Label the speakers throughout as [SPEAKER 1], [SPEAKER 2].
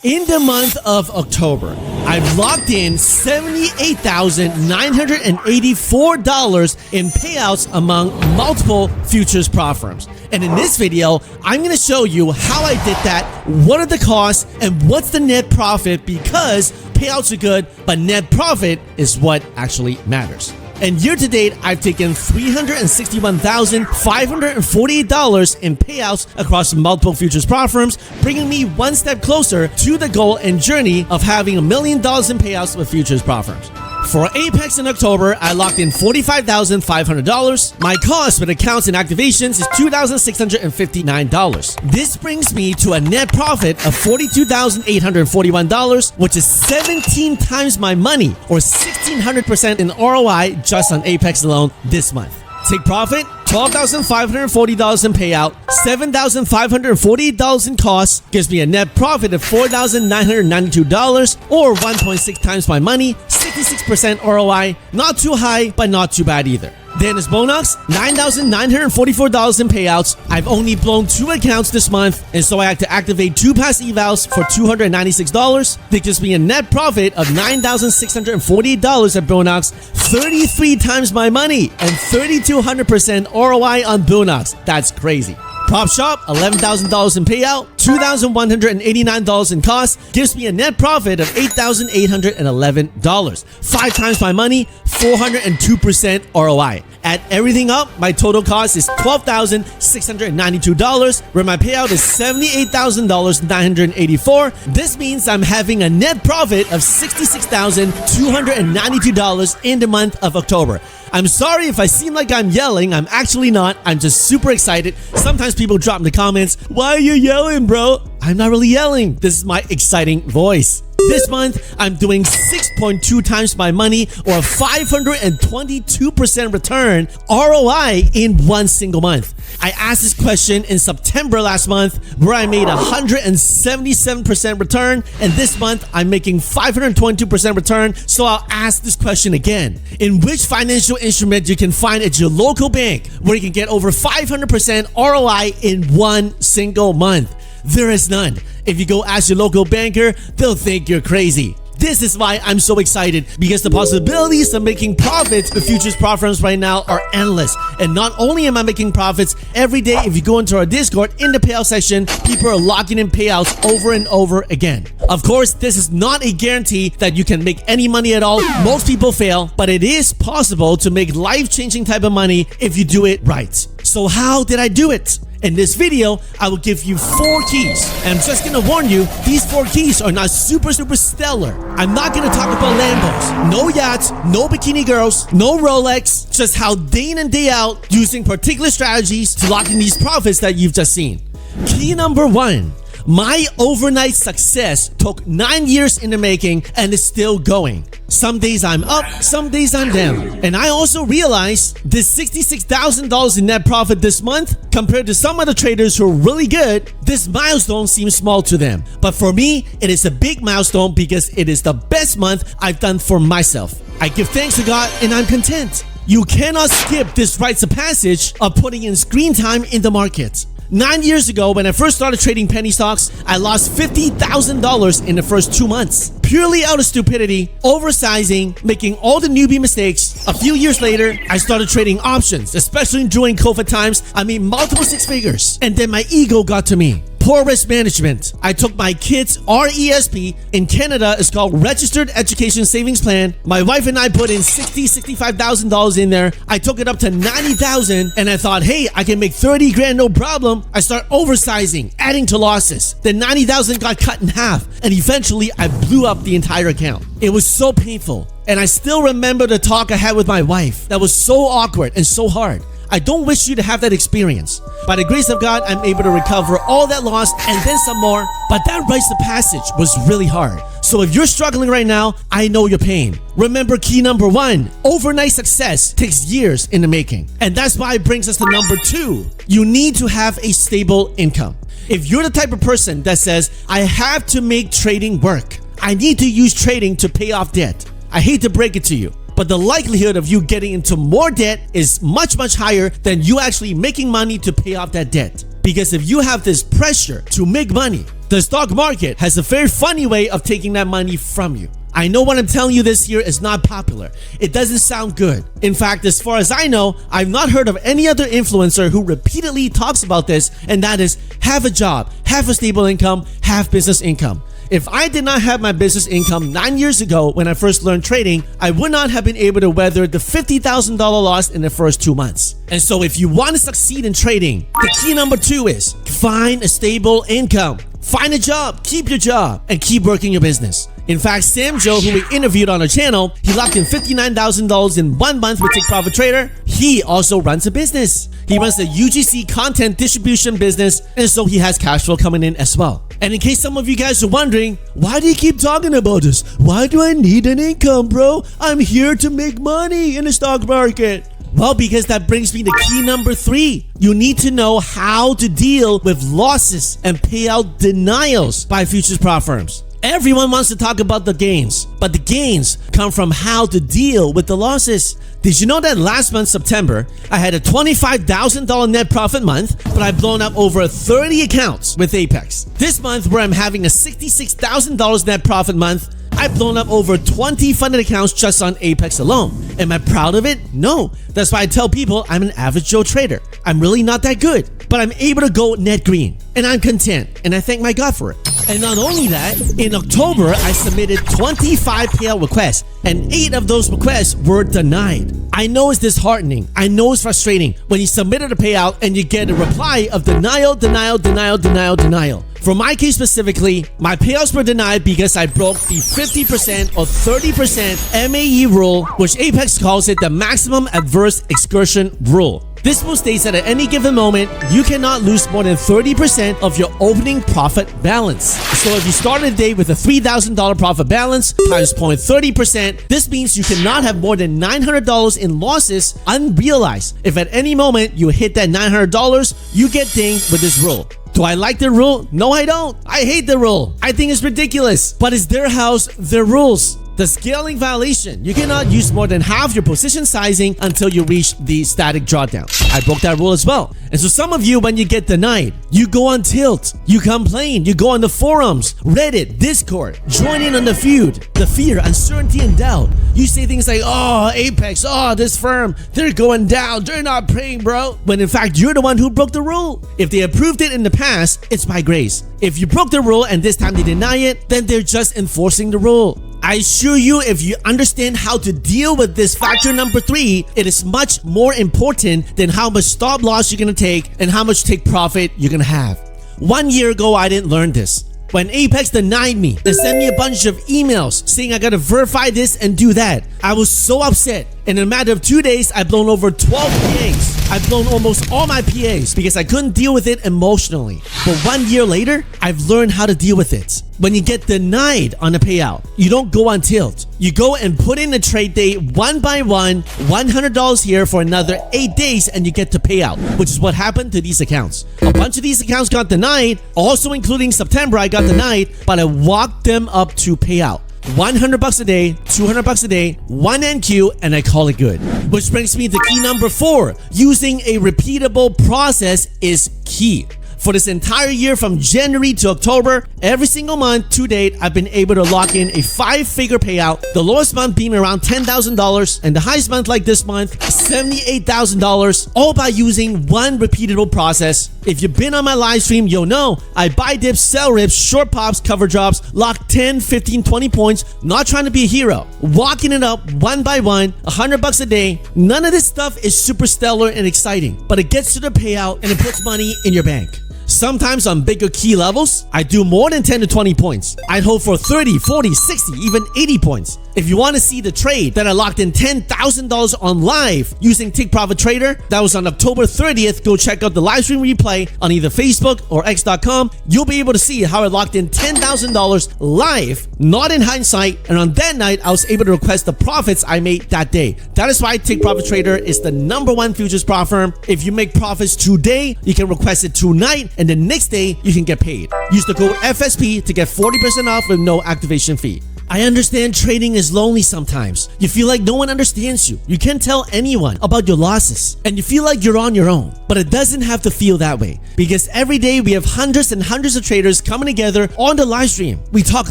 [SPEAKER 1] In the month of October, I've locked in $78,984 in payouts among multiple futures prop firms. And in this video, I'm going to show you how I did that, what are the costs, and what's the net profit, because payouts are good, but net profit is what actually matters. And year to date, I've taken $361,548 in payouts across multiple futures prop firms, bringing me one step closer to the goal and journey of having $1 million in payouts with futures prop firms. For Apex in October, I locked in $45,500. My cost with accounts and activations is $2,659. This brings me to a net profit of $42,841, which is 17 times my money, or 1,600% in ROI just on Apex alone this month. Take profit, $12,540 in payout, $7,548 in costs, gives me a net profit of $4,992, or 1.6 times my money, 66% ROI, not too high, but not too bad either. Then as bonus, $9,944 in payouts. I've only blown 2 accounts this month, and so I had to activate 2 past evals for $296. That gives me a net profit of $9,648 at Bonox, 33 times my money, and 3,200% ROI on Bonox. That's crazy. Prop Shop, $11,000 in payout, $2,189 in costs, gives me a net profit of $8,811. 5 times my money, 402% ROI. Add everything up, my total cost is $12,692, where my payout is $78,984. This means I'm having a net profit of $66,292 in the month of October. I'm sorry if I seem like I'm yelling. I'm actually not. I'm just super excited. Sometimes people drop in the comments, "Why are you yelling, bro?" I'm not really yelling. This is my exciting voice. This month, I'm doing 6.2 times my money, or a 522% return ROI in one single month. I asked this question in September last month, where I made 177% return, and this month I'm making 522% return, so I'll ask this question again. In which financial instrument you can find at your local bank where you can get over 500% ROI in one single month? There is none. If you go ask your local banker, they'll think you're crazy. This is why I'm so excited, because the possibilities of making profits with futures prop firms right now are endless. And not only am I making profits, every day if you go into our Discord, in the payout section, people are locking in payouts over and over again. Of course, this is not a guarantee that you can make any money at all. Most people fail, but it is possible to make life-changing type of money if you do it right. So how did I do it? In this video, I will give you 4 keys. And I'm just gonna warn you, these 4 keys are not super stellar. I'm not gonna talk about Lambos, no yachts, no bikini girls, no Rolex, just how day in and day out, using particular strategies to lock in these profits that you've just seen. Key number 1. My overnight success took 9 years in the making and is still going. Some days I'm up, some days I'm down. And I also realized this $66,000 in net profit this month, compared to some other traders who are really good, this milestone seems small to them. But for me, it is a big milestone because it is the best month I've done for myself. I give thanks to God and I'm content. You cannot skip this rites of passage of putting in screen time in the market. 9 years ago, when I first started trading penny stocks, I lost $50,000 in the first 2 months. Purely out of stupidity, oversizing, making all the newbie mistakes. A few years later, I started trading options, especially during COVID times. I made multiple 6 figures. And then my ego got to me. Poor risk management. I took my kids' RESP, in Canada it's called Registered Education Savings Plan. My wife and I put in $65,000 in there. I took it up to $90,000 and I thought, hey, I can make 30 grand, no problem. I start oversizing, adding to losses. Then 90,000 got cut in half, and eventually I blew up the entire account. It was so painful. And I still remember the talk I had with my wife. That was so awkward and so hard. I don't wish you to have that experience. By the grace of God, I'm able to recover all that loss and then some more. But that rites of passage was really hard. So if you're struggling right now, I know your pain. Remember key number 1, overnight success takes years in the making. And that's why it brings us to number 2. You need to have a stable income. If you're the type of person that says, I have to make trading work, I need to use trading to pay off debt, I hate to break it to you, but the likelihood of you getting into more debt is much higher than you actually making money to pay off that debt. Because if you have this pressure to make money, the stock market has a very funny way of taking that money from you. I know what I'm telling you this here is not popular. It doesn't sound good. In fact, as far as I know, I've not heard of any other influencer who repeatedly talks about this, and that is have a job, have a stable income, have business income. If I did not have my business income 9 years ago when I first learned trading, I would not have been able to weather the $50,000 loss in the first 2 months. And so if you want to succeed in trading, the key number 2 is find a stable income. Find a job, keep your job, and keep working your business. In fact, Sam Joe, who we interviewed on our channel, he locked in $59,000 in 1 month with Take Profit Trader. He also runs a business. He runs a UGC content distribution business, and so he has cash flow coming in as well. And in case some of you guys are wondering, why do you keep talking about this? Why do I need an income, bro? I'm here to make money in the stock market. Well, because that brings me to key number 3. You need to know how to deal with losses and payout denials by futures prop firms. Everyone wants to talk about the gains, but the gains come from how to deal with the losses. Did you know that last month, September, I had a $25,000 net profit month, but I've blown up over 30 accounts with Apex. This month, where I'm having a $66,000 net profit month, I've blown up over 20 funded accounts just on Apex alone. Am I proud of it? No. That's why I tell people I'm an average Joe trader. I'm really not that good, but I'm able to go net green, and I'm content, and I thank my God for it. And not only that, in October, I submitted 25 payout requests, and 8 of those requests were denied. I know it's disheartening. I know it's frustrating when you submitted a payout and you get a reply of denial, denial, denial, denial, denial. For my case specifically, my payouts were denied because I broke the 50% or 30% MAE rule, which Apex calls it the maximum adverse excursion rule. This rule states that at any given moment, you cannot lose more than 30% of your opening profit balance. So if you started a day with a $3,000 profit balance times 0.30%, this means you cannot have more than $900 in losses unrealized. If at any moment you hit that $900, you get dinged with this rule. Do I like the rule? No, I don't. I hate the rule. I think it's ridiculous. But it's their house, their rules. The scaling violation. You cannot use more than half your position sizing until you reach the static drawdown. I broke that rule as well. And so some of you, when you get denied, you go on tilt, you complain, you go on the forums, Reddit, Discord, join in on the feud, the fear, uncertainty, and doubt. You say things like, oh, Apex, oh, this firm, they're going down, they're not paying, bro. When in fact, you're the one who broke the rule. If they approved it in the past, it's by grace. If you broke the rule and this time they deny it, then they're just enforcing the rule. I assure you, if you understand how to deal with this factor number 3, it is much more important than how much stop loss you're gonna take and how much take profit you're gonna have. 1 year ago, I didn't learn this. When Apex denied me, they sent me a bunch of emails saying I gotta verify this and do that. I was so upset. In a matter of 2 days, I've blown over 12 PAs. I've blown almost all my PAs because I couldn't deal with it emotionally. But 1 year later, I've learned how to deal with it. When you get denied on a payout, you don't go on tilt. You go and put in a trade day one by one, $100 here for another 8 days, and you get to payout, which is what happened to these accounts. A bunch of these accounts got denied, also including September, I got denied, but I walked them up to payout. $100 a day, $200 a day, 1 NQ, and I call it good. Which brings me to key number 4. Using a repeatable process is key. For this entire year from January to October, every single month to date, I've been able to lock in a 5-figure payout. The lowest month being around $10,000 and the highest month like this month, $78,000, all by using one repeatable process. If you've been on my live stream, you'll know I buy dips, sell rips, short pops, cover drops, lock 10, 15, 20 points, not trying to be a hero. Walking it up one by one, $100 a day. None of this stuff is super stellar and exciting, but it gets to the payout and it puts money in your bank. Sometimes on bigger key levels, I do more than 10 to 20 points. I'd hold for 30, 40, 60, even 80 points. If you want to see the trade that I locked in $10,000 on live using Take Profit Trader, that was on October 30th, go check out the live stream replay on either Facebook or X.com. You'll be able to see how I locked in $10,000 live, not in hindsight, and on that night, I was able to request the profits I made that day. That is why Take Profit Trader is the #1 futures prop firm. If you make profits today, you can request it tonight, and the next day, you can get paid. Use the code FSP to get 40% off with no activation fee. I understand trading is lonely sometimes. You feel like no one understands you. You can't tell anyone about your losses. And you feel like you're on your own. But it doesn't have to feel that way. Because every day we have hundreds and hundreds of traders coming together on the live stream. We talk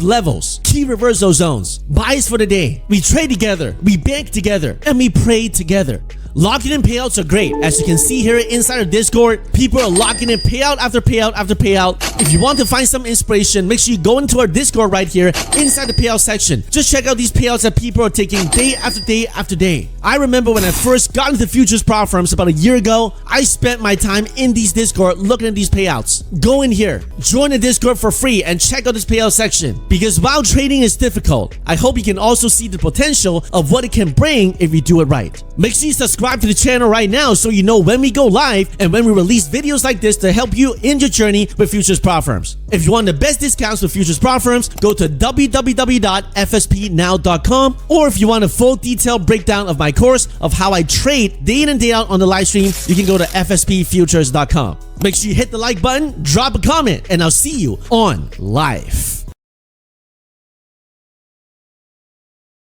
[SPEAKER 1] levels, key reversal zones, buys for the day. We trade together, we bank together, and we pray together. Locking in payouts are great. As you can see here inside of Discord, people are locking in payout after payout after payout. If you want to find some inspiration, make sure you go into our Discord right here inside the payout section. Just check out these payouts that people are taking day after day after day. I remember when I first got into futures prop firms about a year ago, I spent my time in these Discord looking at these payouts. Go in here, join the Discord for free, and check out this payout section. Because while trading is difficult, I hope you can also see the potential of what it can bring if you do it right. Make sure you subscribe to the channel right now so you know when we go live and when we release videos like this to help you in your journey with futures prop firms. If you want the best discounts with futures prop firms, go to www.fspnow.com, or if you want a full detailed breakdown of my course of how I trade day in and day out on the live stream, you can go to fspfutures.com. Make sure you hit the like button, drop a comment, and I'll see you on live.